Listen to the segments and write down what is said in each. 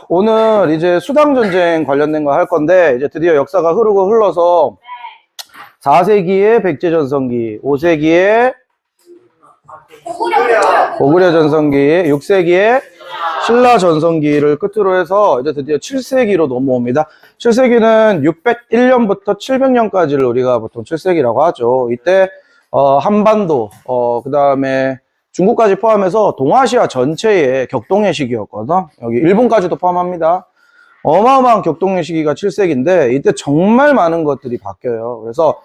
오늘 이제 수당전쟁 관련된 거 할 건데, 이제 드디어 역사가 흐르고 흘러서 4세기의 백제전성기, 5세기의 고구려 전성기, 6세기의 신라 전성기를 끝으로 해서 이제 드디어 7세기로 넘어옵니다. 7세기는 601년부터 700년까지를 우리가 보통 7세기라고 하죠. 이때 한반도, 그 다음에 중국까지 포함해서 동아시아 전체의 격동의 시기였거든. 여기 일본까지도 포함합니다. 어마어마한 격동의 시기가 7세기인데 이때 정말 많은 것들이 바뀌어요. 그래서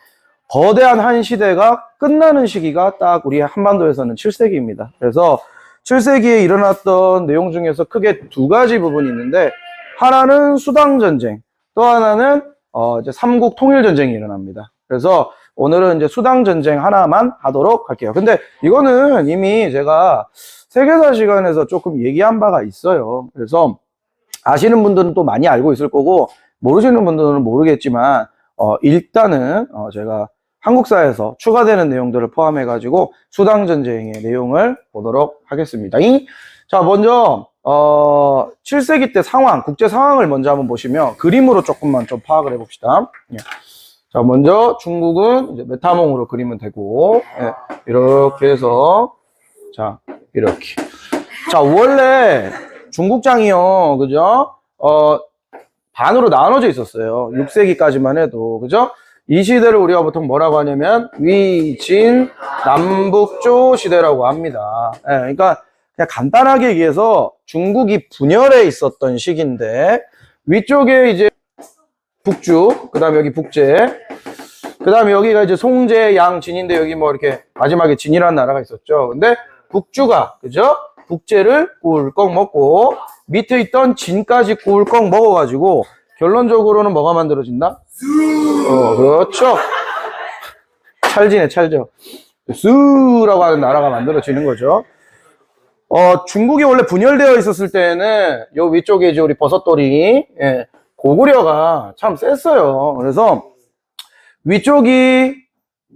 거대한 한 시대가 끝나는 시기가 딱 우리 한반도에서는 7세기입니다. 그래서 7세기에 일어났던 내용 중에서 크게 두 가지 부분이 있는데, 하나는 수당전쟁, 또 하나는 이제 삼국 통일전쟁이 일어납니다. 그래서 오늘은 이제 수당전쟁 하나만 하도록 할게요. 근데 이거는 이미 제가 세계사 시간에서 조금 얘기한 바가 있어요. 그래서 아시는 분들은 또 많이 알고 있을 거고, 모르시는 분들은 모르겠지만 일단은 제가 한국사에서 추가되는 내용들을 포함해 가지고 수당전쟁의 내용을 보도록 하겠습니다. 자, 먼저 7세기 때 상황, 국제 상황을 먼저 한번 보시면 그림으로 조금만 좀 파악을 해봅시다. 자, 먼저 중국은 이제 메타몽으로 그리면 되고, 이렇게 해서, 자, 이렇게. 자, 원래 중국장이요, 그죠? 반으로 나눠져 있었어요. 6세기까지만 해도, 그죠? 이 시대를 우리가 보통 뭐라고 하냐면 위진 남북조 시대라고 합니다. 그러니까 그냥 간단하게 얘기해서 중국이 분열해 있었던 시기인데, 위쪽에 이제 북주, 그 다음에 여기 북제, 그 다음에 여기가 이제 송제, 양, 진인데 여기 뭐 이렇게 마지막에 진이라는 나라가 있었죠. 근데 북주가, 그죠? 북제를 꿀꺽 먹고 밑에 있던 진까지 꿀꺽 먹어가지고 결론적으로는 뭐가 만들어진다? 그렇죠. 찰지네, 찰져. 수라고 하는 나라가 만들어지는 거죠. 중국이 원래 분열되어 있었을 때는 요 위쪽에 이제 우리 버섯돌이, 고구려가 참 셌어요. 그래서 위쪽이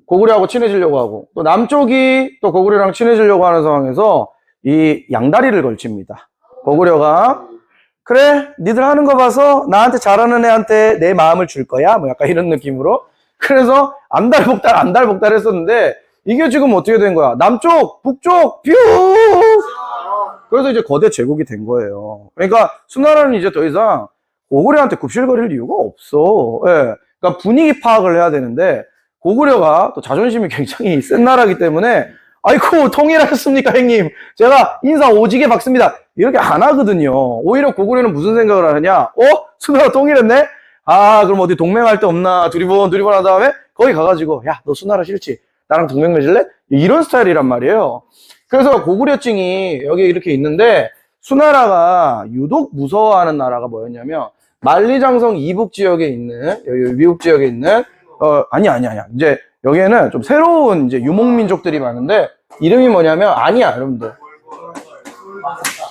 고구려하고 친해지려고 하고, 또 남쪽이 또 고구려랑 친해지려고 하는 상황에서 이 양다리를 걸칩니다. 고구려가, 그래, 니들 하는 거 봐서 나한테 잘하는 애한테 내 마음을 줄 거야? 뭐 약간 이런 느낌으로. 그래서 안달복달 했었는데, 이게 지금 어떻게 된 거야? 남쪽, 북쪽, 뷰! 그래서 이제 거대 제국이 된 거예요. 그러니까 수나라는 이제 더 이상 고구려한테 굽실거릴 이유가 없어. 그러니까 분위기 파악을 해야 되는데, 고구려가 또 자존심이 굉장히 센 나라이기 때문에, 아이고, 통일하셨습니까, 형님? 제가 인사 오지게 박습니다. 이렇게 안 하거든요. 오히려 고구려는 무슨 생각을 하느냐? 수나라 통일했네? 그럼 어디 동맹할 데 없나? 두리번 한 다음에 거기 가가지고, 야, 너 수나라 싫지? 나랑 동맹 맺을래? 이런 스타일이란 말이에요. 그래서 고구려증이 여기 이렇게 있는데, 수나라가 유독 무서워하는 나라가 뭐였냐면, 만리장성 이북 지역에 있는, 여기 미국 지역에 있는, 아니야. 이제 여기에는 좀 새로운 이제 유목민족들이 많은데, 이름이 뭐냐면, 아니야, 여러분들.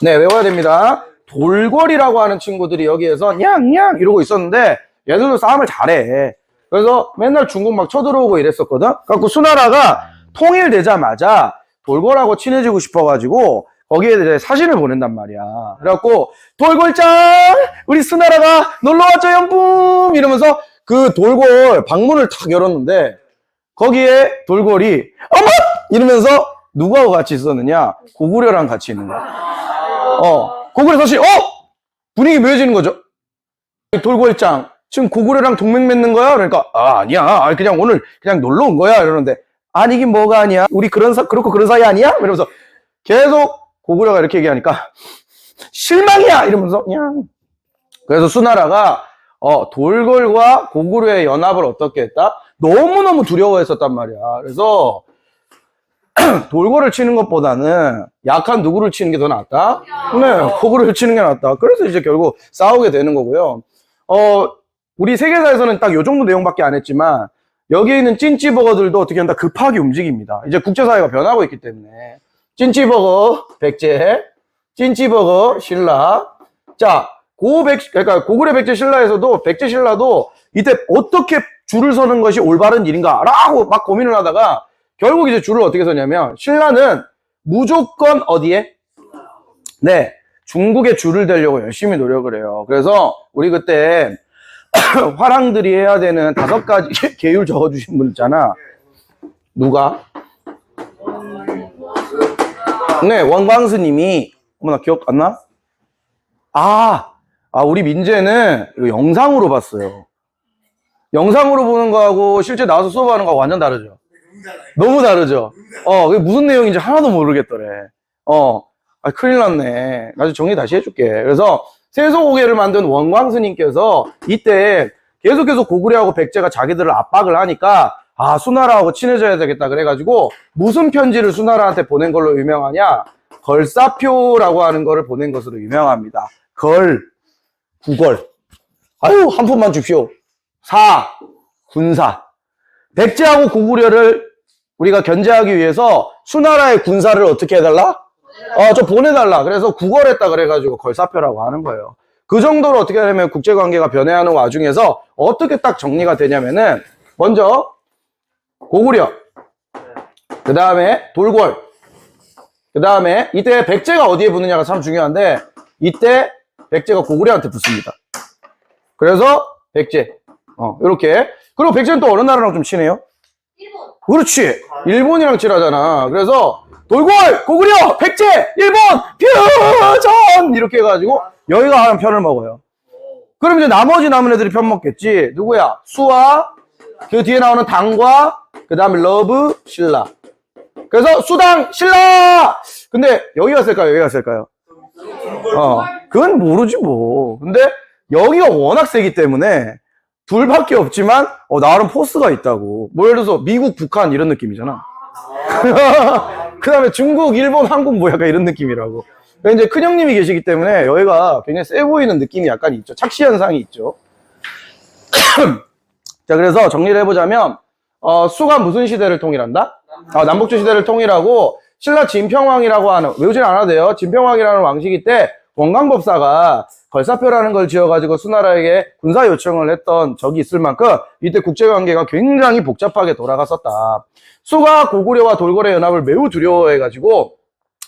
네, 외워야 됩니다. 돌궐이라고 하는 친구들이 여기에서 냥냥 이러고 있었는데, 얘들도 싸움을 잘해. 그래서 맨날 중국 막 쳐들어오고 이랬었거든. 그래갖고 수나라가 통일되자마자 돌궐하고 친해지고 싶어가지고, 거기에 대해 사진을 보낸단 말이야. 그래갖고, 돌궐짱! 우리 수나라가 놀러왔죠, 영쁨! 이러면서 그 돌궐 방문을 탁 열었는데, 거기에 돌궐이, 어머! 이러면서 누구하고 같이 있었느냐? 고구려랑 같이 있는 거야. 고구려 사실, 분위기 묘해지는 거죠. 돌궐짱, 지금 고구려랑 동맹 맺는 거야? 그러니까, 아니야. 그냥 오늘 그냥 놀러 온 거야. 이러는데, 아니긴 뭐가 아니야? 우리 그렇고 그런 사이 아니야? 이러면서 계속 고구려가 이렇게 얘기하니까 실망이야! 이러면서 그냥. 그래서 수나라가 돌궐과 고구려의 연합을 어떻게 했다? 너무너무 두려워했었단 말이야. 그래서 돌궐을 치는 것보다는 약한 누구를 치는 게 더 낫다? 네, 고구려를 치는 게 낫다. 그래서 이제 결국 싸우게 되는 거고요. 우리 세계사에서는 딱 요 정도 내용밖에 안 했지만, 여기에 있는 찐찌버거들도 어떻게 한다? 급하게 움직입니다. 이제 국제사회가 변하고 있기 때문에. 찐찌버거 백제, 찐찌버거 신라. 자, 그러니까 고구려 백제 신라에서도, 백제 신라도 이때 어떻게 줄을 서는 것이 올바른 일인가라고 막 고민을 하다가 결국 이제 줄을 어떻게 서냐면, 신라는 무조건 어디에? 네, 중국의 줄을 대려고 열심히 노력을 해요. 그래서 우리 그때 화랑들이 해야 되는 5가지 계율 적어주신 분 있잖아. 누가? 네, 원광스님이. 어머나, 기억 안 나? 우리 민재는 이거 영상으로 봤어요. 영상으로 보는 거하고 실제 나와서 수업하는 거하고 완전 다르죠? 너무 다르죠? 그게 무슨 내용인지 하나도 모르겠더래. 큰일 났네. 나중에 정리 다시 해줄게. 그래서 세소고개를 만든 원광스님께서 이때 계속 고구려하고 백제가 자기들을 압박을 하니까 수나라하고 친해져야 되겠다 그래가지고 무슨 편지를 수나라한테 보낸 걸로 유명하냐? 걸사표라고 하는 거를 보낸 것으로 유명합니다. 구걸. 한 푼만 줍시오. 군사. 백제하고 고구려를 우리가 견제하기 위해서 수나라의 군사를 어떻게 해달라? 좀 보내달라. 그래서 구걸했다 그래가지고 걸사표라고 하는 거예요. 그 정도로 어떻게 하냐면 국제관계가 변해하는 와중에서 어떻게 딱 정리가 되냐면은 먼저 고구려, 그 다음에 돌궐, 그 다음에 이때 백제가 어디에 붙느냐가 참 중요한데 이때 백제가 고구려한테 붙습니다. 그래서 백제, 이렇게. 그리고 백제는 또 어느 나라랑 좀 친해요? 일본. 그렇지. 일본이랑 친하잖아. 그래서 돌궐, 고구려, 백제, 일본, 표전 이렇게 해가지고 여기가 하는 편을 먹어요. 그럼 이제 나머지 남은 애들이 편 먹겠지. 누구야? 수와 그 뒤에 나오는 당과 그 다음에 러브, 신라. 그래서 수당, 신라. 근데 여기가 쓸까요? 여기가 쓸까요? 그건 모르지 뭐. 근데 여기가 워낙 세기 때문에 둘밖에 없지만 나름 포스가 있다고. 뭐 예를 들어서 미국, 북한 이런 느낌이잖아. 그 다음에 중국, 일본, 한국 뭐 약간 이런 느낌이라고. 이제 큰형님이 계시기 때문에 여기가 굉장히 세 보이는 느낌이 약간 있죠. 착시 현상이 있죠. 자, 그래서 정리를 해보자면 수가 무슨 시대를 통일한다? 남북조 시대를 통일하고 신라 진평왕이라고 하는, 외우진 않아도 돼요. 진평왕이라는 왕시기 때 원광법사가 걸사표라는 걸 지어가지고 수나라에게 군사 요청을 했던 적이 있을 만큼 이때 국제관계가 굉장히 복잡하게 돌아갔었다. 수가 고구려와 돌궐의 연합을 매우 두려워해가지고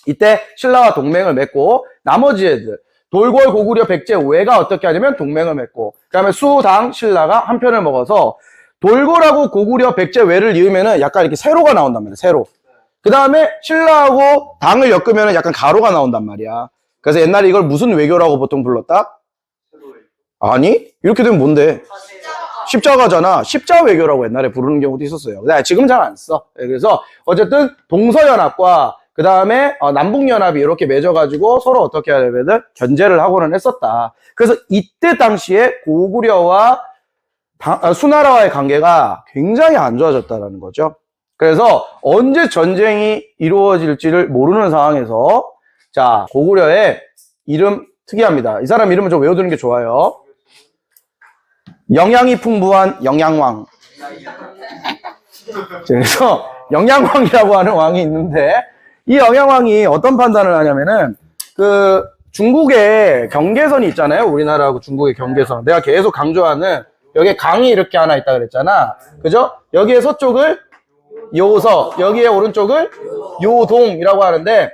이때 신라와 동맹을 맺고 나머지 애들 돌궐, 고구려, 백제, 외가 어떻게 하냐면 동맹을 맺고 그 다음에 수, 당, 신라가 한 편을 먹어서 돌궐하고 고구려, 백제, 외를 이으면은 약간 이렇게 세로가 나온단 말이야. 세로. 그 다음에 신라하고 당을 엮으면은 약간 가로가 나온단 말이야. 그래서 옛날에 이걸 무슨 외교라고 보통 불렀다? 아니? 이렇게 되면 뭔데? 십자가잖아. 십자 외교라고 옛날에 부르는 경우도 있었어요. 지금 잘 안 써. 그래서 어쨌든 동서연합과 그 다음에 남북연합이 이렇게 맺어가지고 서로 어떻게 하냐면 견제를 하고는 했었다. 그래서 이때 당시에 고구려와 수나라와의 관계가 굉장히 안 좋아졌다는 거죠. 그래서 언제 전쟁이 이루어질지를 모르는 상황에서 자, 고구려의 이름 특이합니다. 이 사람 이름은 좀 외워두는 게 좋아요. 영양이 풍부한 영양왕. 그래서 영양왕이라고 하는 왕이 있는데 이 영양왕이 어떤 판단을 하냐면은 그 중국의 경계선이 있잖아요. 우리나라하고 중국의 경계선. 내가 계속 강조하는 여기에 강이 이렇게 하나 있다 그랬잖아. 그죠? 여기에 서쪽을 요서, 여기에 오른쪽을 요동이라고 하는데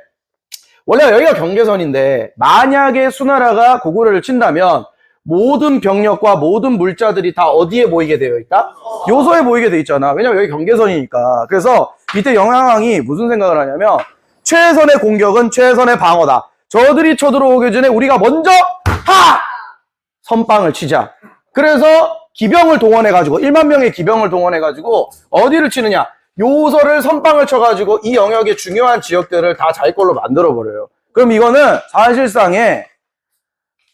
원래 여기가 경계선인데 만약에 수나라가 고구려를 친다면 모든 병력과 모든 물자들이 다 어디에 모이게 되어 있다? 요소에 모이게 되어 있잖아. 왜냐면 여기 경계선이니까. 그래서 이때 영양왕이 무슨 생각을 하냐면 최선의 공격은 최선의 방어다. 저들이 쳐들어오기 전에 우리가 먼저 선빵을 치자. 그래서 기병을 동원해가지고 1만 명의 기병을 동원해가지고 어디를 치느냐? 요소를 선빵을 쳐가지고 이 영역의 중요한 지역들을 다 자기 걸로 만들어버려요. 그럼 이거는 사실상의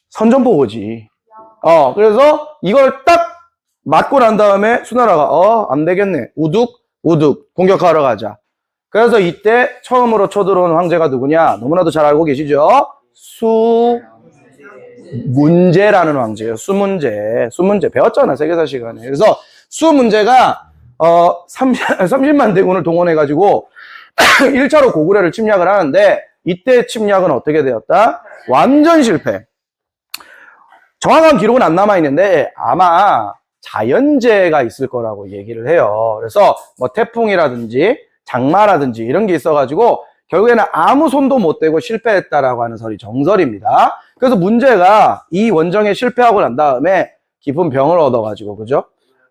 선전포고지. 그래서 이걸 딱 맞고 난 다음에 수나라가 안 되겠네. 우둑 공격하러 가자. 그래서 이때 처음으로 쳐들어온 황제가 누구냐? 너무나도 잘 알고 계시죠? 수문제라는 왕제예요. 수문제 배웠잖아 세계사 시간에. 그래서 수문제가 30만 대군을 동원해가지고 1차로 고구려를 침략을 하는데 이때 침략은 어떻게 되었다? 완전 실패. 정확한 기록은 안 남아있는데 아마 자연재해가 있을 거라고 얘기를 해요. 그래서 뭐 태풍이라든지 장마라든지 이런 게 있어가지고 결국에는 아무 손도 못 대고 실패했다라고 하는 설이 정설입니다. 그래서 문제가 이 원정에 실패하고 난 다음에 깊은 병을 얻어가지고, 그죠?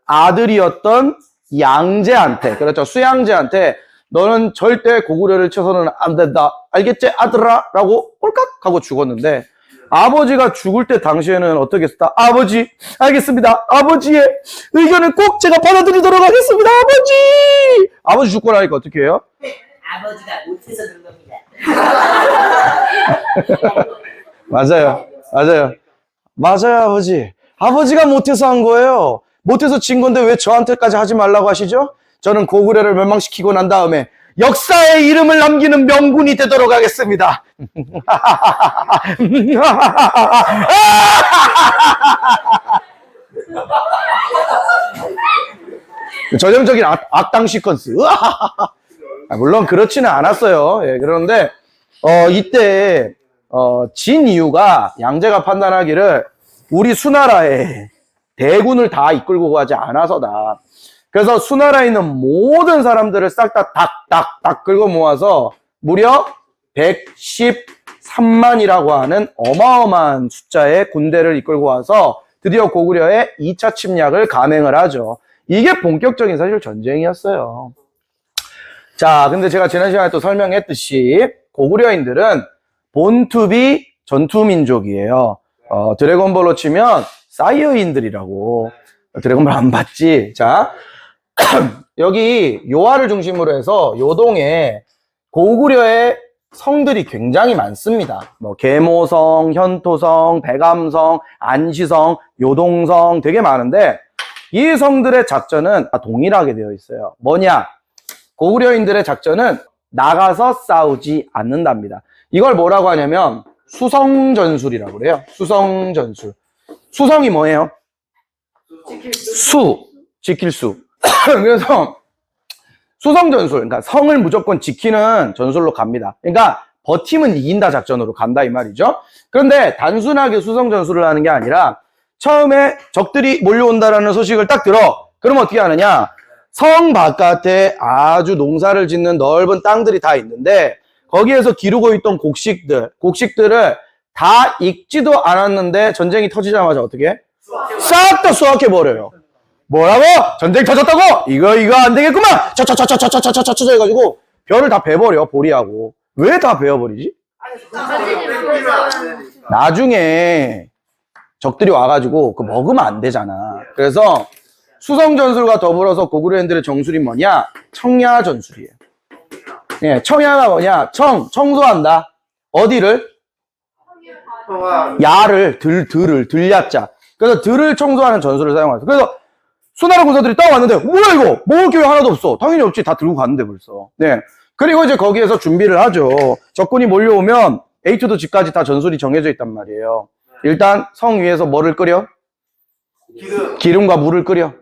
아들이었던 양제한테, 그렇죠. 수양제한테 너는 절대 고구려를 쳐서는 안 된다. 알겠지, 아들아? 라고 꼴깍 하고 죽었는데, 아버지가 죽을 때 당시에는 어떻게 했다? 아버지, 알겠습니다. 아버지의 의견을 꼭 제가 받아들이도록 하겠습니다. 아버지! 아버지 죽고 나니까 어떻게 해요? 아버지가 못해서 그런 겁니다. 맞아요. 맞아요. 맞아요, 아버지. 아버지가 못해서 한 거예요. 못해서 진 건데 왜 저한테까지 하지 말라고 하시죠? 저는 고구려를 멸망시키고 난 다음에 역사의 이름을 남기는 명군이 되도록 하겠습니다. 전형적인 악당 시퀀스. 물론 그렇지는 않았어요. 예, 그런데 이때 진 이유가 양제가 판단하기를 우리 수나라에 대군을 다 이끌고 가지 않아서다. 그래서 수나라에 있는 모든 사람들을 싹 다 딱 끌고 모아서 무려 113만이라고 하는 어마어마한 숫자의 군대를 이끌고 와서 드디어 고구려의 2차 침략을 감행을 하죠. 이게 본격적인 사실 전쟁이었어요. 자, 근데 제가 지난 시간에 또 설명했듯이 고구려인들은 본투비 전투민족이에요. 드래곤볼로 치면 사이어인들이라고. 드래곤볼 안 봤지? 자, 여기 요하를 중심으로 해서 요동에 고구려의 성들이 굉장히 많습니다. 뭐 계모성, 현토성, 백암성, 안시성, 요동성 되게 많은데 이 성들의 작전은 다 동일하게 되어 있어요. 뭐냐? 고구려인들의 작전은 나가서 싸우지 않는답니다. 이걸 뭐라고 하냐면 수성전술이라고 그래요. 수성전술. 수성이 뭐예요? 수, 지킬 수. 그래서 수성전술, 그러니까 성을 무조건 지키는 전술로 갑니다. 그러니까 버티면 이긴다 작전으로 간다 이 말이죠. 그런데 단순하게 수성전술을 하는 게 아니라 처음에 적들이 몰려온다라는 소식을 딱 들어. 그러면 어떻게 하느냐? 성 바깥에 아주 농사를 짓는 넓은 땅들이 다 있는데 거기에서 기르고 있던 곡식들을 다 익지도 않았는데 전쟁이 터지자마자 어떻게 해? 싹 다 수확해버려요. 뭐라고? 전쟁 터졌다고? 이거 안 되겠구만! 차차차차차차차차차 해가지고 벼를 다 베버려, 보리하고. 왜 다 베어버리지? 나중에 적들이 와가지고 그 먹으면 안 되잖아. 그래서 수성전술과 더불어서 고구려인들의 정술이 뭐냐? 청야전술이에요. 예, 청야가 뭐냐? 청소한다. 어디를? 야를, 들야자. 그래서 들을 청소하는 전술을 사용하죠. 그래서 수나라 군사들이 딱 왔는데, 뭐야 이거? 먹을 게 왜 하나도 없어? 당연히 없지. 다 들고 갔는데 벌써. 네. 그리고 이제 거기에서 준비를 하죠. 적군이 몰려오면 A to the G까지 다 전술이 정해져 있단 말이에요. 일단 성 위에서 뭐를 끓여? 기름과 물을 끓여.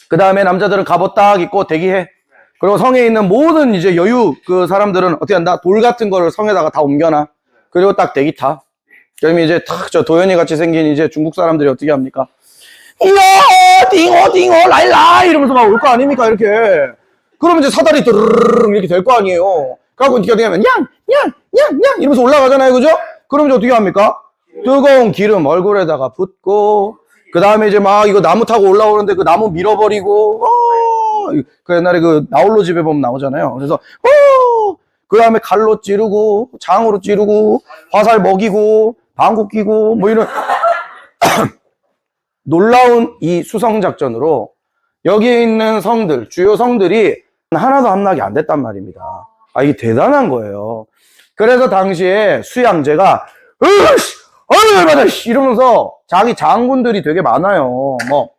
그 다음에 남자들은 갑옷 딱 입고 대기해. 그리고 성에 있는 모든 이제 여유 그 사람들은 어떻게 한다? 돌 같은 거를 성에다가 다 옮겨놔. 그리고 딱 대기 타. 그러면 이제 탁 저 도연이 같이 생긴 이제 중국 사람들이 어떻게 합니까? 이야, 딩어, 라일라 이러면서 막 올 거 아닙니까? 이렇게. 그러면 이제 사다리 드르르르 이렇게 될 거 아니에요. 그래갖고 어떻게 하면 냥 이러면서 올라가잖아요. 그죠? 그럼 이제 어떻게 합니까? 뜨거운 기름 얼굴에다가 붓고, 그 다음에 이제 막 이거 나무 타고 올라오는데 그 나무 밀어버리고, 그 옛날에 그 나홀로 집에 보면 나오잖아요. 그래서, 그 다음에 칼로 찌르고, 장으로 찌르고, 화살 먹이고, 방구 끼고, 뭐 이런. 놀라운 이 수성작전으로 여기에 있는 성들, 주요 성들이 하나도 함락이 안 됐단 말입니다. 이게 대단한 거예요. 그래서 당시에 수양제가 이러면서 자기 장군들이 되게 많아요. 뭐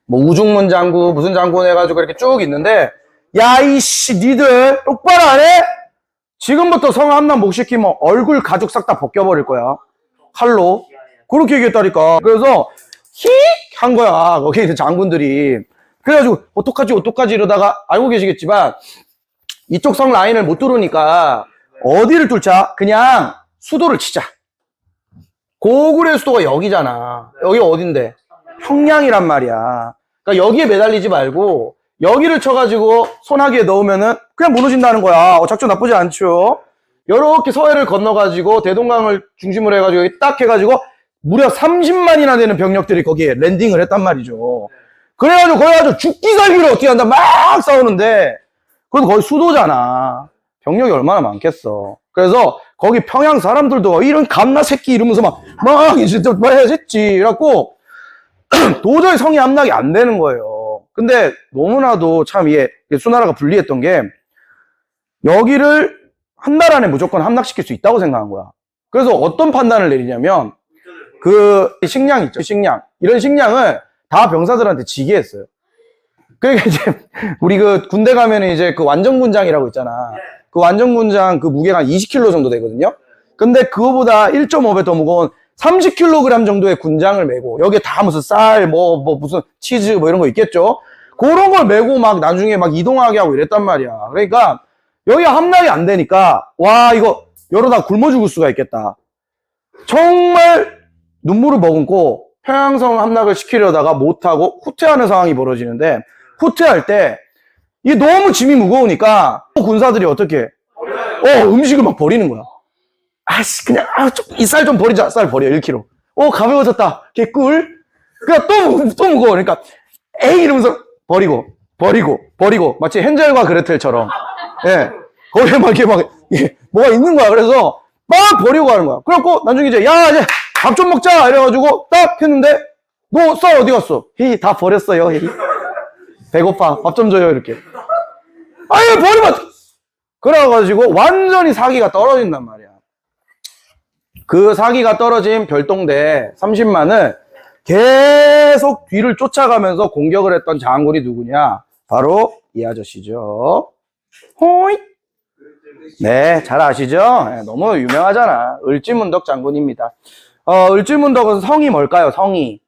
우중문 장군, 무슨 장군 해가지고 이렇게 쭉 있는데, 야, 이씨, 니들 똑바로 안 해? 지금부터 성 함락 못 시키면 얼굴 가죽 싹 다 벗겨버릴 거야. 칼로. 그렇게 얘기했다니까. 그래서 히! 한 거야. 거기 있는 장군들이. 그래가지고 어떡하지 이러다가 알고 계시겠지만 이쪽 성 라인을 못 뚫으니까 어디를 뚫자? 그냥 수도를 치자. 고구려의 수도가 여기잖아. 여기 어딘데? 평양이란 말이야. 그러니까 여기에 매달리지 말고 여기를 쳐가지고 소나기에 넣으면은 그냥 무너진다는 거야. 작전 나쁘지 않죠. 요렇게 서해를 건너가지고 대동강을 중심으로 해가지고 여기 딱 해가지고 무려 30만이나 되는 병력들이 거기에 랜딩을 했단 말이죠. 그래가지고 거기 가지고 죽기 살기를 어떻게 한다 막 싸우는데 그래도 거기 수도잖아. 병력이 얼마나 많겠어. 그래서 거기 평양 사람들도 이런 감나 새끼 이러면서 막 진짜 뭐 해야겠지. 그래갖고 도저히 성이 함락이 안 되는 거예요. 근데 너무나도 참 이게 수나라가 불리했던 게 여기를 한 달 안에 무조건 함락시킬 수 있다고 생각한 거야. 그래서 어떤 판단을 내리냐면 그 식량 있죠. 식량. 이런 식량을 다 병사들한테 지게 했어요. 그러니까 이제 우리 그 군대 가면은 이제 그 완전군장이라고 있잖아. 그 완전군장 그 무게가 한 20kg 정도 되거든요. 근데 그거보다 1.5배 더 무거운 30kg 정도의 군장을 메고 여기에 다 무슨 쌀, 무슨 치즈 뭐 이런 거 있겠죠. 그런 걸 메고 막 나중에 막 이동하게 하고 이랬단 말이야. 그러니까 여기가 함락이 안 되니까 와 이거 이러다 굶어 죽을 수가 있겠다. 정말 눈물을 머금고 평양성 함락을 시키려다가 못하고 후퇴하는 상황이 벌어지는데 후퇴할 때 이게 너무 짐이 무거우니까 군사들이 어떻게 음식을 막 버리는 거야. 아씨 그냥 이 쌀 좀 버리자. 쌀 버려 1kg. 가벼워졌다. 개꿀. 그러니까 또 무거워. 그러니까 에이 이러면서 버리고 마치 헨젤과 그레텔처럼 예 거기에 막 이렇게 막 뭐가 있는 거야. 그래서 막 버리고 가는 거야. 그래갖고 나중에 이제 야 이제 밥 좀 먹자 이래가지고 딱 했는데 너 쌀 어디 갔어? 다 버렸어요. 배고파 밥 좀 줘요 이렇게. 아예 버리면 그래가지고 완전히 사기가 떨어진단 말이야. 그 사기가 떨어진 별동대 30만을 계속 뒤를 쫓아가면서 공격을 했던 장군이 누구냐? 바로 이 아저씨죠. 호잇. 네, 잘 아시죠? 네, 너무 유명하잖아. 을지문덕 장군입니다. 을지문덕은 성이 뭘까요? 성이.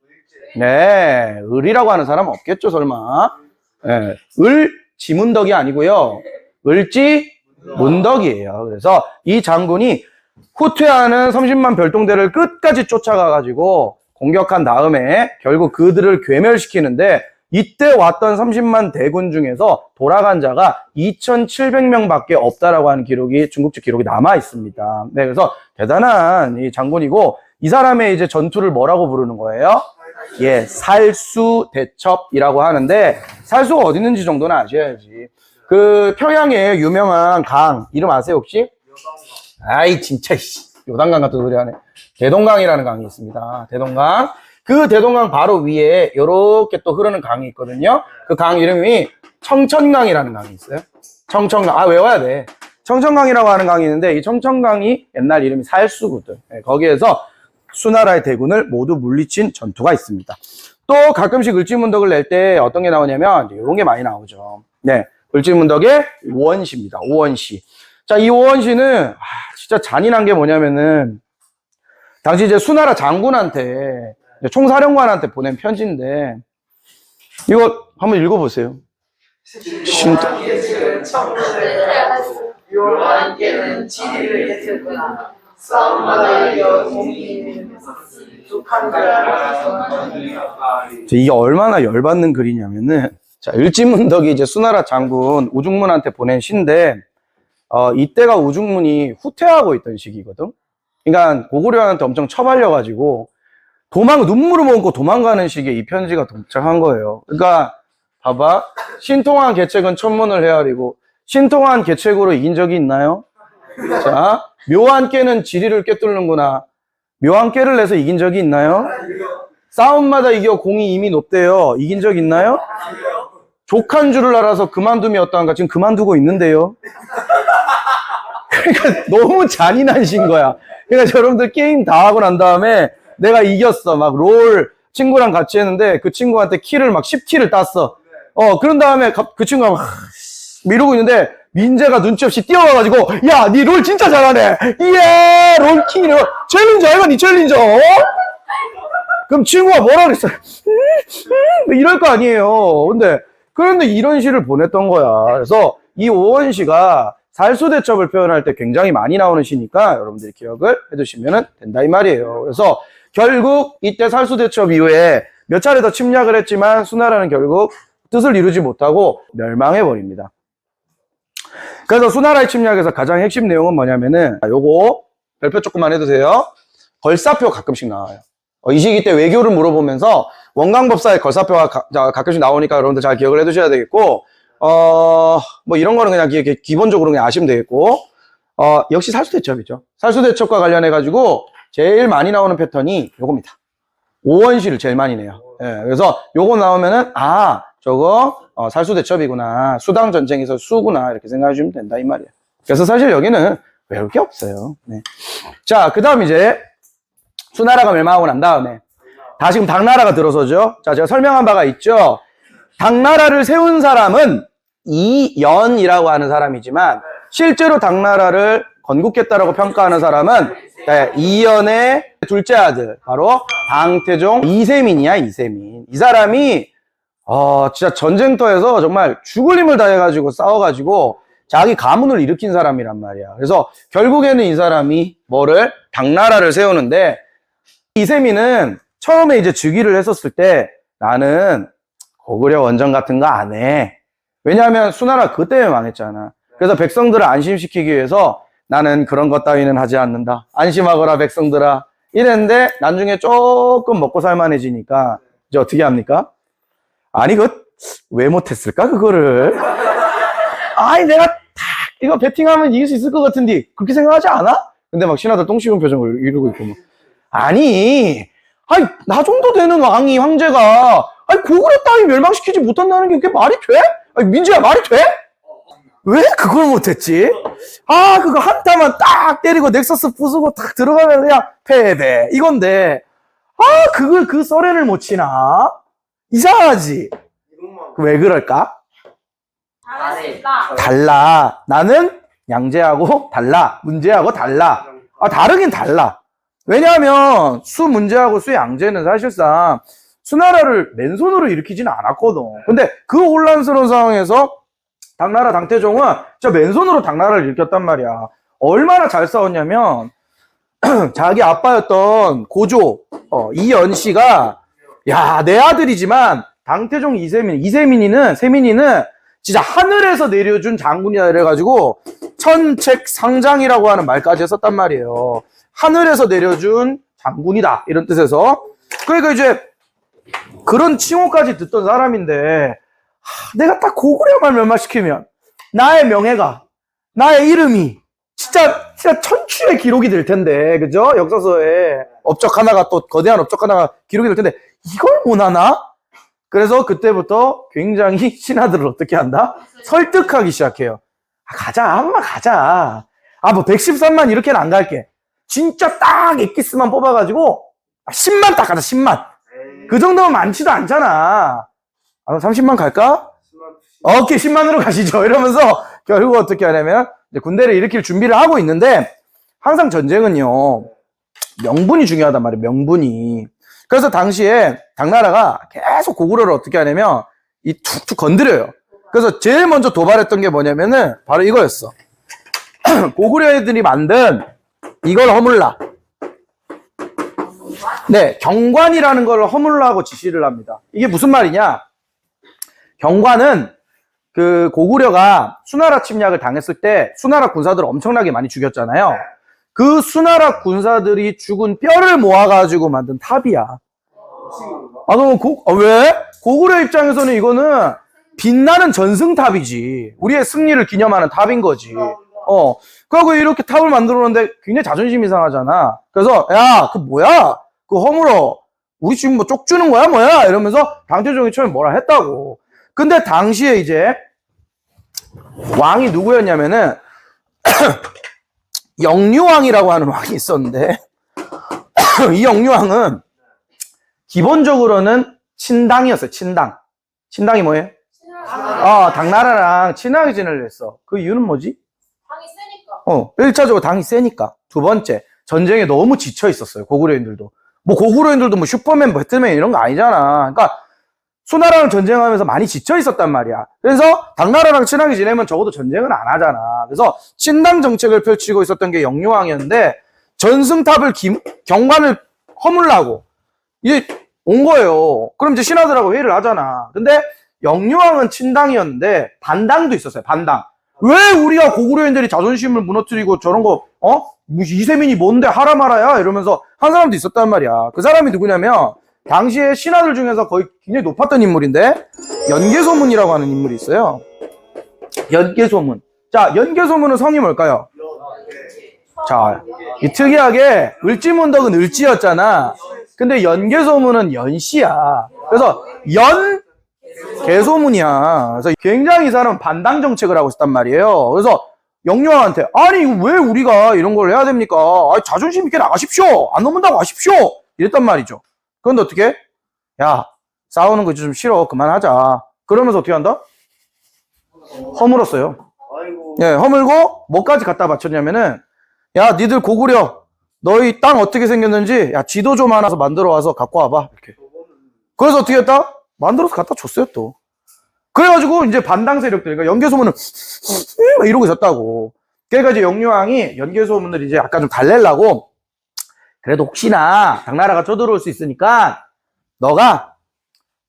네, 을이라고 하는 사람 없겠죠, 설마. 네, 을지문덕이 아니고요. 을지문덕이에요. 그래서 이 장군이 후퇴하는 30만 별동대를 끝까지 쫓아가가지고 공격한 다음에 결국 그들을 괴멸시키는데 이때 왔던 30만 대군 중에서 돌아간 자가 2,700명밖에 없다라고 하는 기록이 중국집 기록이 남아 있습니다. 네, 그래서 대단한 이 장군이고 이 사람의 이제 전투를 뭐라고 부르는 거예요? 예, 살수대첩이라고 하는데 살수가 어디 있는지 정도는 아셔야지. 그 평양에 유명한 강 이름 아세요 혹시? 아이 진짜 요단강 같은 소리 하네. 대동강이라는 강이 있습니다. 대동강. 그 대동강 바로 위에 요렇게 또 흐르는 강이 있거든요. 그 강 이름이 청천강이라는 강이 있어요. 청천강. 외워야 돼. 청천강이라고 하는 강이 있는데 이 청천강이 옛날 이름이 살수거든. 네, 거기에서 수나라의 대군을 모두 물리친 전투가 있습니다. 또 가끔씩 을지문덕을 낼 때 어떤 게 나오냐면 이런 게 많이 나오죠. 네, 을지문덕의 오원시입니다. 오원시. 자, 이 오원시는 진짜 잔인한 게 뭐냐면은 당시 이제 수나라 장군한테 총사령관한테 보낸 편지인데 이거 한번 읽어보세요. 요한께는 지리를 했었구나. 싸움마다 이겨 공이 북한 자라. 이게 얼마나 열받는 글이냐면은 자, 을지문덕이 이제 수나라 장군 우중문한테 보낸 시인데 이때가 우중문이 후퇴하고 있던 시기거든. 그러니까 고구려한테 엄청 처발려가지고 눈물을 머금고 도망가는 시기에 이 편지가 도착한 거예요. 그러니까 봐봐, 신통한 계책은 천문을 헤아리고 신통한 계책으로 이긴 적이 있나요? 자, 묘한 깨는 지리를 꿰뚫는구나. 묘한 깨를 내서 이긴 적이 있나요? 싸움마다 이겨 공이 이미 높대요. 이긴 적 있나요? 족한 줄을 알아서 그만둠이 어떠한가. 지금 그만두고 있는데요. 그러니까 너무 잔인한 시인 거야. 그러니까 여러분들 게임 다 하고 난 다음에 내가 이겼어. 막 롤 친구랑 같이 했는데 그 친구한테 키를 막 10키를 땄어. 그런 다음에 그 친구가 막 이러고 있는데 민재가 눈치 없이 뛰어와가지고 야, 니 롤 진짜 잘하네. 이야, 롤킹이네. 챌린저 해봐, 니 챌린저. 그럼 친구가 뭐라 그랬어? 이럴 거 아니에요. 그런데 이런 시를 보냈던 거야. 그래서 이 오원시가 살수대첩을 표현할 때 굉장히 많이 나오는 시니까 여러분들이 기억을 해두시면 된다 이 말이에요. 그래서 결국 이때 살수대첩 이후에 몇 차례 더 침략을 했지만 수나라는 결국 뜻을 이루지 못하고 멸망해버립니다. 그래서 수나라의 침략에서 가장 핵심 내용은 뭐냐면은, 요거 별표 조금만 해두세요. 걸사표 가끔씩 나와요. 이 시기 때 외교를 물어보면서 원강법사의 걸사표가 가끔씩 나오니까 여러분들 잘 기억을 해두셔야 되겠고, 뭐 이런 거는 그냥 기본적으로 그냥 아시면 되겠고, 역시 살수대첩이죠. 살수대첩과 관련해가지고 제일 많이 나오는 패턴이 요겁니다. 오원시를 제일 많이 내요. 예, 그래서 요거 나오면은, 저거, 살수대첩이구나. 수당 전쟁에서 수구나. 이렇게 생각해주면 된다. 이 말이에요. 그래서 사실 여기는 외울 게 없어요. 네. 자, 그 다음 이제, 수나라가 멸망하고 난 다음에, 다시금 당나라가 들어서죠. 자, 제가 설명한 바가 있죠. 당나라를 세운 사람은 이연이라고 하는 사람이지만, 실제로 당나라를 건국했다라고 평가하는 사람은, 네, 이연의 둘째 아들, 바로 당태종 이세민이야, 이세민. 이 사람이, 진짜 전쟁터에서 정말 죽을 힘을 다해가지고 싸워가지고 자기 가문을 일으킨 사람이란 말이야. 그래서 결국에는 이 사람이 당나라를 세우는데, 이세민은 처음에 이제 즉위를 했었을 때 나는 고구려 원정 같은 거 안 해. 왜냐하면 수나라 그것 때문에 망했잖아. 그래서 백성들을 안심시키기 위해서 나는 그런 것 따위는 하지 않는다. 안심하거라 백성들아. 이랬는데 나중에 조금 먹고 살만해지니까 이제 어떻게 합니까? 아니 왜 못했을까 그거를? 아니 내가 딱 이거 배팅하면 이길 수 있을 것 같은데 그렇게 생각하지 않아? 근데 막 신하들 똥 씹은 표정을 이러고 있고 막. 아니 나 정도 되는 황제가 고구려 땅이 멸망시키지 못한다는 게 그게 말이 돼? 민주야 말이 돼? 왜 그걸 못했지? 그거 한타만 딱 때리고 넥서스 부수고 딱 들어가면 그냥 패배 이건데 그걸 그 썰렌을 못 치나? 이상하지? 왜 그럴까? 달라. 나는 양제하고 달라. 문제하고 달라. 다르긴 달라. 왜냐하면 수 문제하고 수 양제는 사실상 수나라를 맨손으로 일으키지는 않았거든. 근데 그 혼란스러운 상황에서 당나라 당태종은 진짜 맨손으로 당나라를 일으켰단 말이야. 얼마나 잘 싸웠냐면 자기 아빠였던 고조 이연씨가 내 아들이지만 당태종 세민이는 진짜 하늘에서 내려준 장군이다 이래가지고 천책상장이라고 하는 말까지 했었단 말이에요. 하늘에서 내려준 장군이다 이런 뜻에서. 그러니까 이제 그런 칭호까지 듣던 사람인데 내가 딱 고구려만 멸망시키면 나의 명예가 나의 이름이 진짜 천추의 기록이 될 텐데, 그죠? 역사서에 업적 하나가 또 거대한 업적 하나가 기록이 될 텐데 이걸 못하나? 그래서 그때부터 굉장히 신하들을 어떻게 한다? 설득하기 시작해요. 한번 가자. 뭐 113만 이렇게는 안 갈게. 진짜 딱 엑기스만 뽑아가지고 10만 딱 가자. 10만. 그 정도면 많지도 않잖아. 30만 갈까? 오케이 10만으로 가시죠. 이러면서 결국 어떻게 하냐면 이제 군대를 일으킬 준비를 하고 있는데, 항상 전쟁은요 명분이 중요하단 말이에요. 명분이. 그래서 당시에 당나라가 계속 고구려를 어떻게 하냐면 툭툭 건드려요. 그래서 제일 먼저 도발했던 게 뭐냐면은 바로 이거였어. 고구려 애들이 만든 이걸 허물라. 네, 경관이라는 걸 허물라고 지시를 합니다. 이게 무슨 말이냐? 경관은 그 고구려가 수나라 침략을 당했을 때 수나라 군사들을 엄청나게 많이 죽였잖아요. 그 수나라 군사들이 죽은 뼈를 모아가지고 만든 탑이야. 왜? 고구려 입장에서는 이거는 빛나는 전승탑이지. 우리의 승리를 기념하는 탑인 거지. 그리고 이렇게 탑을 만들었는데 굉장히 자존심이 상하잖아. 그래서 그 뭐야? 그거 허물어. 우리 지금 뭐 쪽주는 거야 뭐야? 이러면서 당태종이 처음에 뭐라 했다고. 근데 당시에 이제 왕이 누구였냐면은 영유왕이라고 하는 왕이 있었는데 이 영유왕은 기본적으로는 친당이었어요. 친당이 뭐예요? 당나라랑 친하게 지내려 했어. 그 이유는 뭐지? 당이 세니까. 1차적으로 당이 세니까. 두 번째, 전쟁에 너무 지쳐 있었어요. 고구려인들도. 고구려인들도 슈퍼맨, 배트맨 이런 거 아니잖아. 그러니까 수나라랑 전쟁하면서 많이 지쳐 있었단 말이야. 그래서 당나라랑 친하게 지내면 적어도 전쟁은 안 하잖아. 그래서 친당 정책을 펼치고 있었던 게 영유왕이었는데, 전승탑을 경관을 허물라고 이제 온 거예요. 그럼 이제 신하들하고 회의를 하잖아. 근데 영유왕은 친당이었는데 반당도 있었어요. 반당. 왜 우리가 고구려인들이 자존심을 무너뜨리고 저런 거 이세민이 뭔데 하라 말아야 이러면서 한 사람도 있었단 말이야. 그 사람이 누구냐면 당시에 신하들 중에서 거의 굉장히 높았던 인물인데 연개소문이라고 하는 인물이 있어요. 연개소문. 자, 연개소문은 성이 뭘까요? 자, 이 특이하게 을지문덕은 을지였잖아. 근데 연개소문은 연씨야. 그래서 개소문이야. 그래서 굉장히 이 사람은 반당 정책을 하고 있었단 말이에요. 그래서 영유왕한테 아니 왜 우리가 이런 걸 해야 됩니까? 아니, 자존심 있게 나가십시오. 안 넘는다고 하십시오. 이랬단 말이죠. 그런데 어떻게? 야, 싸우는 거 좀 싫어. 그만하자. 그러면서 어떻게 한다? 허물었어요. 예, 허물고 뭐까지 갖다 바쳤냐면은 야, 니들 고구려 너희 땅 어떻게 생겼는지 야, 지도 좀 하나 만들어 와서 갖고 와봐. 이렇게. 그래서 어떻게 했다? 만들어서 갖다 줬어요, 또. 그래가지고 이제 반당 세력들, 그러니까 연개소문은 막 이러고 있었다고. 그러니까 이제 영유왕이 연개소문을 이제 약간 좀 달래려고 그래도 혹시나 당나라가 쳐들어올 수 있으니까 너가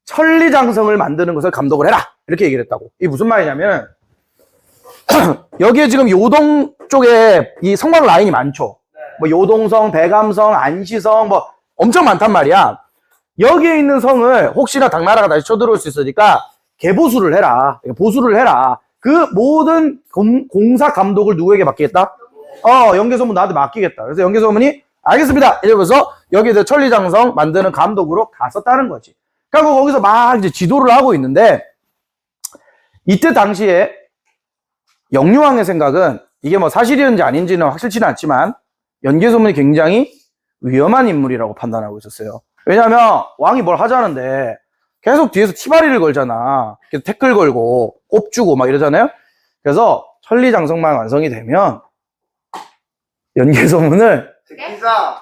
천리장성을 만드는 것을 감독을 해라. 이렇게 얘기를 했다고. 이게 무슨 말이냐면 여기에 지금 요동 쪽에 이 성곽 라인이 많죠. 뭐 요동성, 배감성, 안시성 뭐 엄청 많단 말이야. 여기에 있는 성을 혹시나 당나라가 다시 쳐들어올 수 있으니까 개보수를 해라. 보수를 해라. 그 모든 공사 감독을 누구에게 맡기겠다? 연개소문 나한테 맡기겠다. 그래서 연개소문이 알겠습니다. 이러면서 여기에 천리장성 만드는 감독으로 갔었다는 거지. 그리고 거기서 막 이제 지도를 하고 있는데 이때 당시에 영유왕의 생각은 이게 뭐 사실이었는지 아닌지는 확실치는 않지만 연개소문이 굉장히 위험한 인물이라고 판단하고 있었어요. 왜냐하면 왕이 뭘 하자는데 계속 뒤에서 티바리를 걸잖아. 계속 태클 걸고 꼽주고 막 이러잖아요. 그래서 천리장성만 완성이 되면 연개소문을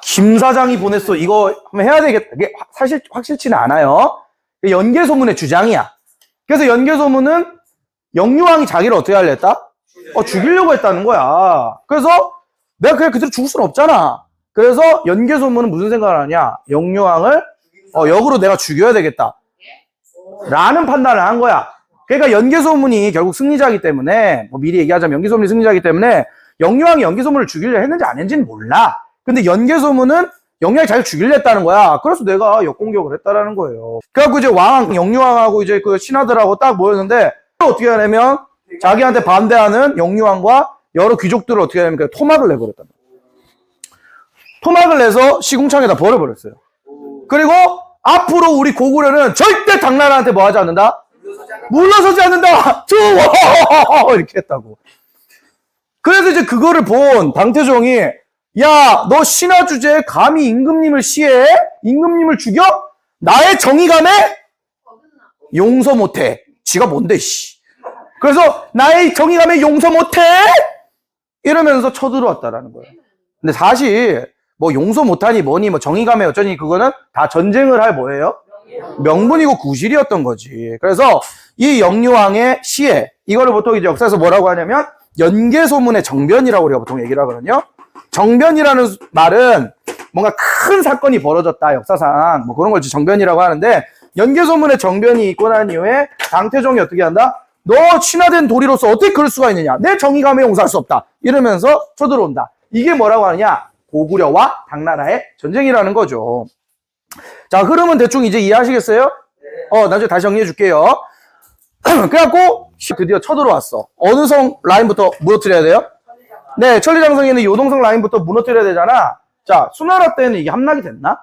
김 사장이 보냈어. 이거 한번 해야 되겠다. 이게 사실 확실치는 않아요. 연개소문의 주장이야. 그래서 연개소문은 영유왕이 자기를 어떻게 하려 했다? 죽이려고 했다는 거야. 그래서 내가 그냥 그대로 죽을 수는 없잖아. 그래서 연개소문은 무슨 생각을 하냐? 영유왕을 역으로 내가 죽여야 되겠다. 라는 판단을 한 거야. 그러니까 연개소문이 결국 승리자이기 때문에 뭐 미리 얘기하자면 연개소문이 승리자이기 때문에 영유왕이 연개소문을 죽이려 했는지 안 했는지는 몰라. 근데 연개소문은 영유왕이 자기를 죽이려 했다는 거야. 그래서 내가 역공격을 했다라는 거예요. 그래갖고 이제 영유왕하고 이제 그 신하들하고 딱 모였는데 어떻게 하냐면 자기한테 반대하는 영유왕과 여러 귀족들을 어떻게 하냐면 토막을 내버렸단 말이야. 토막을 내서 시궁창에다 버려버렸어요. 그리고 앞으로 우리 고구려는 절대 당나라한테 뭐 하지 않는다? 물러서지 않는다! 이렇게 했다고. 그래서 이제 그거를 본 당태종이 야, 너 신하 주제에 감히 임금님을 시해? 임금님을 죽여? 나의 정의감에 용서 못해. 지가 뭔데, 씨. 그래서 나의 정의감에 용서 못해? 이러면서 쳐들어왔다라는 거예요. 근데 사실 뭐 용서 못하니 뭐니 뭐 정의감에 어쩌니 그거는 다 전쟁을 할 뭐예요? 명분이고 구실이었던 거지. 그래서 이 영유왕의 시해 이거를 보통 이제 역사에서 뭐라고 하냐면 연개소문의 정변이라고 우리가 보통 얘기를 하거든요. 정변이라는 말은 뭔가 큰 사건이 벌어졌다 역사상 뭐 그런 걸 정변이라고 하는데 연개소문의 정변이 있고 난 이후에 당태종이 어떻게 한다? 너 친화된 도리로서 어떻게 그럴 수가 있느냐? 내 정의감에 용서할 수 없다. 이러면서 쳐들어온다. 이게 뭐라고 하느냐? 고구려와 당나라의 전쟁이라는 거죠. 자, 흐름은 대충 이제 이해하시겠어요? 나중에 다시 정리해 줄게요. 그래갖고 드디어 쳐들어왔어. 어느 성 라인부터 무너뜨려야 돼요? 네, 천리장성에 있는 요동성 라인부터 무너뜨려야 되잖아. 자, 수나라 때는 이게 함락이 됐나?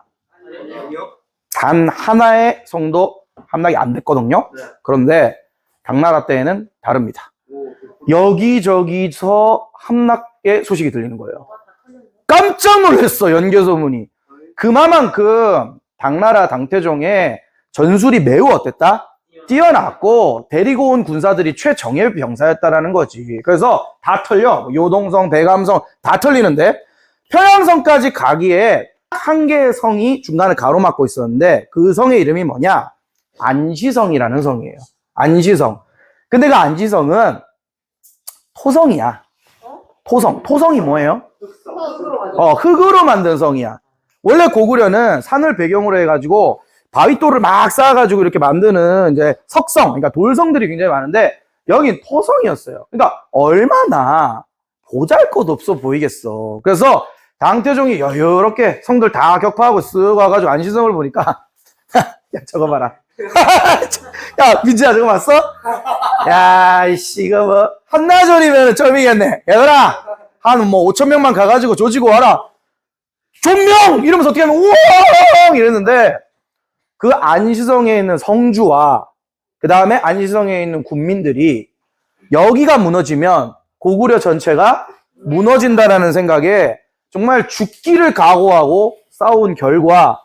단 하나의 성도 함락이 안 됐거든요. 그런데 당나라 때에는 다릅니다. 여기저기서 함락의 소식이 들리는 거예요. 깜짝 놀랐어, 연개소문이. 그만큼 당나라 당태종의 전술이 매우 어땠다? 뛰어났고 데리고 온 군사들이 최정예 병사였다라는 거지. 그래서 다 털려. 요동성, 배감성 다 털리는데 평양성까지 가기에 한 개의 성이 중간을 가로막고 있었는데 그 성의 이름이 뭐냐? 안시성이라는 성이에요. 안시성. 근데 그 안시성은 토성이야. 토성. 토성이 뭐예요? 흙으로 만든 성이야. 원래 고구려는 산을 배경으로 해가지고 바위돌을 막 쌓아가지고 이렇게 만드는 이제 석성, 그러니까 돌성들이 굉장히 많은데 여긴 토성이었어요. 그러니까 얼마나 보잘것 없어 보이겠어. 그래서 당태종이 여유롭게 성들 다 격파하고 쓱 와가지고 안시성을 보니까 야 저거 봐라. 야 민지야 저거 봤어? 야 이씨 이거 뭐 한나절이면 점이겠네. 얘들아 한 뭐 5,000명만 가가지고 조지고 와라. 존명! 이러면서 어떻게 하면 우와! 이랬는데 그 안시성에 있는 성주와 그 다음에 안시성에 있는 군민들이 여기가 무너지면 고구려 전체가 무너진다라는 생각에 정말 죽기를 각오하고 싸운 결과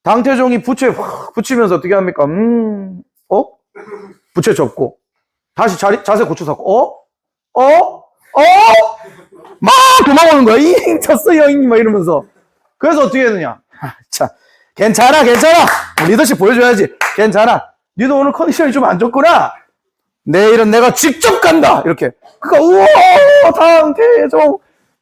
당태종이 부채에 확 붙이면서 어떻게 합니까? 부채 접고 다시 자세 고쳐서 막 도망오는 거야. 잉 쳤어요 잉 막 이러면서. 그래서 어떻게 했느냐? 자 괜찮아 리더십 보여줘야지. 괜찮아 니도 오늘 컨디션이 좀 안 좋구나. 내일은 내가 직접 간다 이렇게. 그니까 우와 당태종.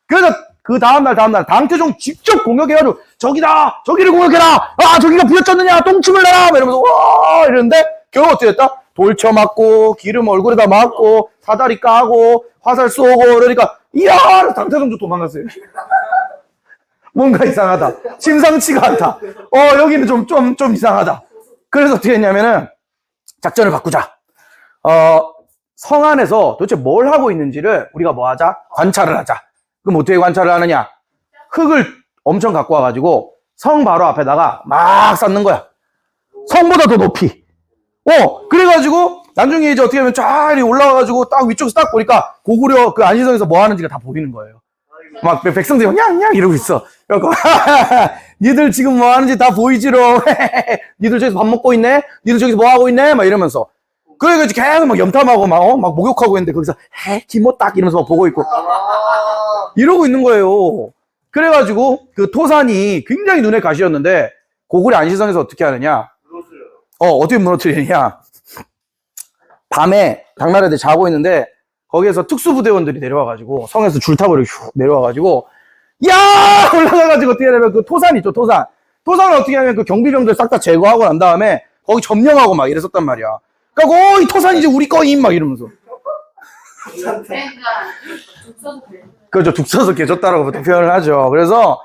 그래서 그 다음날 당태종 직접 공격해가지고 저기를 공격해라. 아 저기가 부여쳤느냐 똥침을 내라 이러면서 와 이러는데 결국 어떻게 됐다? 돌 쳐맞고 기름 얼굴에다 맞고 사다리 까고 화살 쏘고 그러니까 이야 당태종도 도망갔어요. 뭔가 이상하다. 심상치가 않다. 여기는 좀 이상하다. 그래서 어떻게 했냐면은 작전을 바꾸자. 성 안에서 도대체 뭘 하고 있는지를 우리가 뭐 하자? 관찰을 하자. 그럼 어떻게 관찰을 하느냐? 흙을 엄청 갖고 와가지고 성 바로 앞에다가 막 쌓는 거야. 성보다 더 높이. 그래가지고 나중에 이제 어떻게 하면 쫙 올라와가지고 딱 위쪽에서 딱 보니까 고구려 그 안시성에서 뭐 하는지가 다 보이는 거예요. 막 백성들이 냥냥 이러고 있어. 그래갖고 니들 지금 뭐 하는지 다 보이지롱. 니들 저기서 밥 먹고 있네? 니들 저기서 뭐 하고 있네? 막 이러면서. 그래가지고 계속 막 염탐하고 막 목욕하고 있는데 거기서 기모 딱 이러면서 막 보고 있고. 이러고 있는 거예요. 그래가지고 그 토산이 굉장히 눈에 가시였는데 고구려 안시성에서 어떻게 하느냐? 어떻게 무너뜨리느냐? 밤에 당나라들이 자고 있는데 거기에서 특수부대원들이 내려와가지고 성에서 줄타고 이렇게 슉 내려와가지고 야 올라가가지고 어떻게 하냐면 그 토산 있죠 토산을 어떻게 하면 그 경비병들 싹 다 제거하고 난 다음에 거기 점령하고 막 이랬었단 말이야. 그러니까 이 토산 이제 우리 거임 막 이러면서. 그러니까 죽서도 그래. 그렇죠. 죽서서 개졌다라고 보통 표현을 하죠. 그래서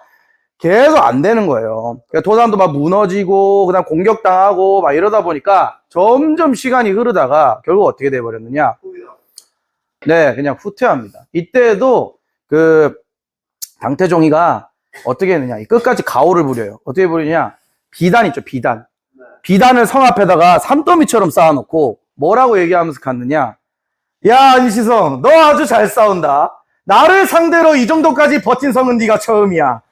계속 안 되는 거예요. 그러니까 토산도 막 무너지고 그다음 공격당하고 막 이러다 보니까 점점 시간이 흐르다가 결국 어떻게 돼버렸느냐? 네, 그냥 후퇴합니다. 이때도 그 당태종이가 어떻게 했느냐? 끝까지 가오를 부려요. 어떻게 부리냐? 비단 있죠, 비단. 비단을 성 앞에다가 산더미처럼 쌓아놓고 뭐라고 얘기하면서 갔느냐? 야, 안시성, 너 아주 잘 싸운다. 나를 상대로 이 정도까지 버틴 성은 네가 처음이야.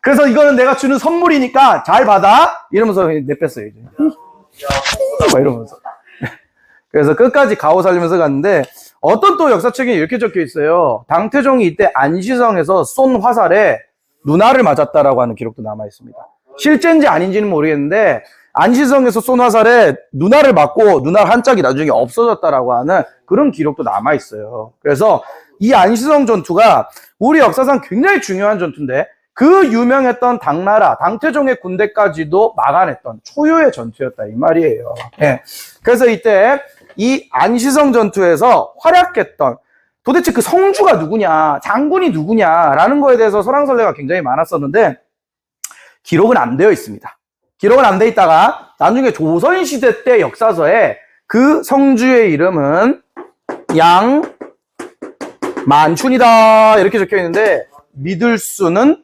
그래서 이거는 내가 주는 선물이니까 잘 받아. 이러면서 내뺐어요, 이제. 막 이러면서. 그래서 끝까지 가오 살리면서 갔는데 어떤 또 역사책에 이렇게 적혀 있어요. 당태종이 이때 안시성에서 쏜 화살에 누나를 맞았다라고 하는 기록도 남아 있습니다. 실제인지 아닌지는 모르겠는데 안시성에서 쏜 화살에 누나를 맞고 누나 한 짝이 나중에 없어졌다라고 하는 그런 기록도 남아 있어요. 그래서 이 안시성 전투가 우리 역사상 굉장히 중요한 전투인데 그 유명했던 당나라, 당태종의 군대까지도 막아냈던 초유의 전투였다 이 말이에요. 예. 그래서 이때 이 안시성 전투에서 활약했던 도대체 그 성주가 누구냐, 장군이 누구냐라는 거에 대해서 설왕설래가 굉장히 많았었는데 기록은 안 되어 있습니다. 기록은 안 돼 있다가 나중에 조선시대 때 역사서에 그 성주의 이름은 양만춘이다 이렇게 적혀 있는데 믿을 수는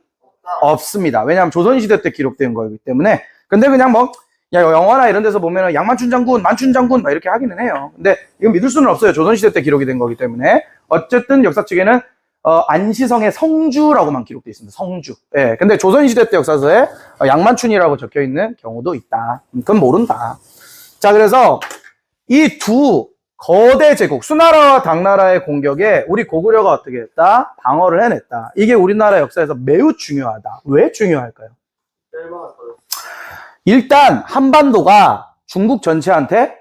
없습니다. 왜냐하면 조선시대 때 기록된 거기 때문에. 근데 그냥 뭐 영화나 이런 데서 보면 양만춘 장군, 만춘 장군 막 이렇게 하기는 해요. 근데 이건 믿을 수는 없어요. 조선시대 때 기록이 된 거기 때문에. 어쨌든 역사책에는 안시성의 성주라고만 기록되어 있습니다. 성주. 예. 근데 조선시대 때 역사서에 양만춘이라고 적혀 있는 경우도 있다. 그건 모른다. 자, 그래서 이 두 거대 제국, 수나라와 당나라의 공격에 우리 고구려가 어떻게 했다? 방어를 해냈다. 이게 우리나라 역사에서 매우 중요하다. 왜 중요할까요? 일단 한반도가 중국 전체한테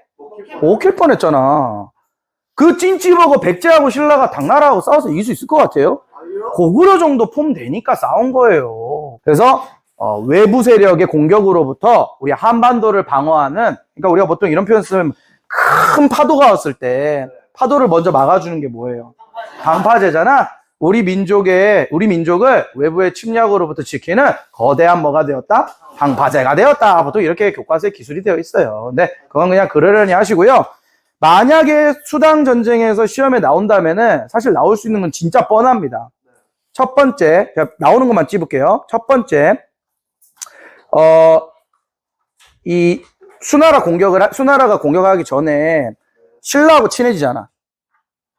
먹힐 뻔했잖아. 그 찐찌버거 백제하고 신라가 당나라하고 싸워서 이길 수 있을 것 같아요? 고구려 정도 폼 되니까 싸운 거예요. 그래서 외부 세력의 공격으로부터 우리 한반도를 방어하는, 그러니까 우리가 보통 이런 표현 쓰면 큰 파도가 왔을 때 파도를 먼저 막아주는 게 뭐예요? 방파제잖아. 우리 민족을 외부의 침략으로부터 지키는 거대한 뭐가 되었다? 방파제가 되었다. 보통 이렇게 교과서에 기술이 되어 있어요. 근데 그건 그냥 그러려니 하시고요. 만약에 수당 전쟁에서 시험에 나온다면은 사실 나올 수 있는 건 진짜 뻔합니다. 첫 번째, 제가 나오는 것만 찝을게요. 첫 번째, 이 수나라가 공격하기 전에 신라하고 친해지잖아.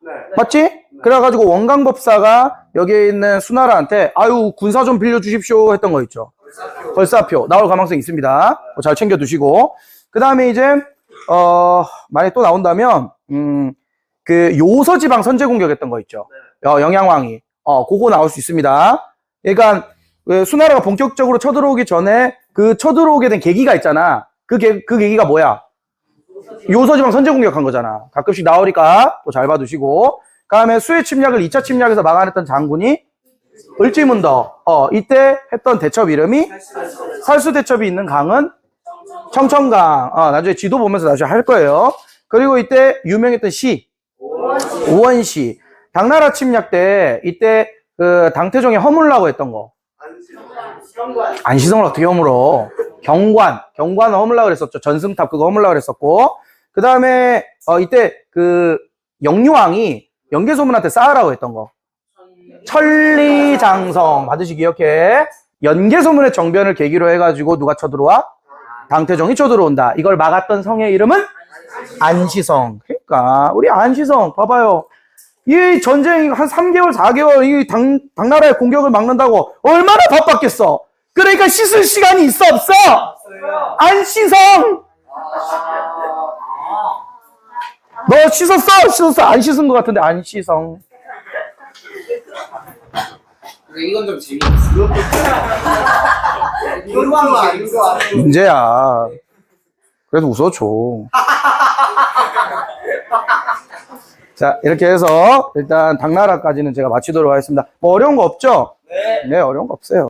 네. 맞지? 그래가지고 원강법사가 여기에 있는 수나라한테 아유 군사 좀 빌려주십시오 했던 거 있죠. 벌사표 나올 가능성이 있습니다. 잘 챙겨두시고 그 다음에 이제 만약에 또 나온다면 그 요서지방 선제 공격했던 거 있죠. 영양왕이 그거 나올 수 있습니다. 그러니까 수나라가 본격적으로 쳐들어오기 전에 그 쳐들어오게 된 계기가 있잖아. 그 계기가 뭐야? 요서지방 선제 공격한 거잖아. 가끔씩 나오니까 또 잘 봐두시고. 그 다음에 수해 침략을 2차 침략에서 막아냈던 장군이 을지문덕. 이때 했던 대첩 이름이 살수대첩이 있는 강은 청천강. 나중에 지도 보면서 나중에 할 거예요. 그리고 이때 유명했던 시 오원시. 당나라 침략 때 이때 그 당태종이 허물라고 했던 거. 안시성을 어떻게 허물어? 경관을 허물라고 그랬었죠. 전승탑 그거 허물라고 그랬었고. 그 다음에 이때 그 영유왕이 연개소문한테 쌓으라고 했던 거. 천리장성 받으시 기억해. 연개소문의 정변을 계기로 해가지고 누가 쳐들어와? 당태종이 쳐들어온다. 이걸 막았던 성의 이름은 안시성. 그러니까 우리 안시성 봐봐요. 이 전쟁 한 3개월 4개월 이 당나라의 공격을 막는다고 얼마나 바빴겠어. 그러니까 씻을 시간이 있어 없어? 안시성. 너 씻었어? 안 씻은 것 같은데 안시성. 이건 좀 재미없어. 이거만 문제야. 그래도 웃어줘. 자, 이렇게 해서 일단 당나라까지는 제가 마치도록 하겠습니다. 뭐 어려운 거 없죠? 네, 어려운 거 없어요.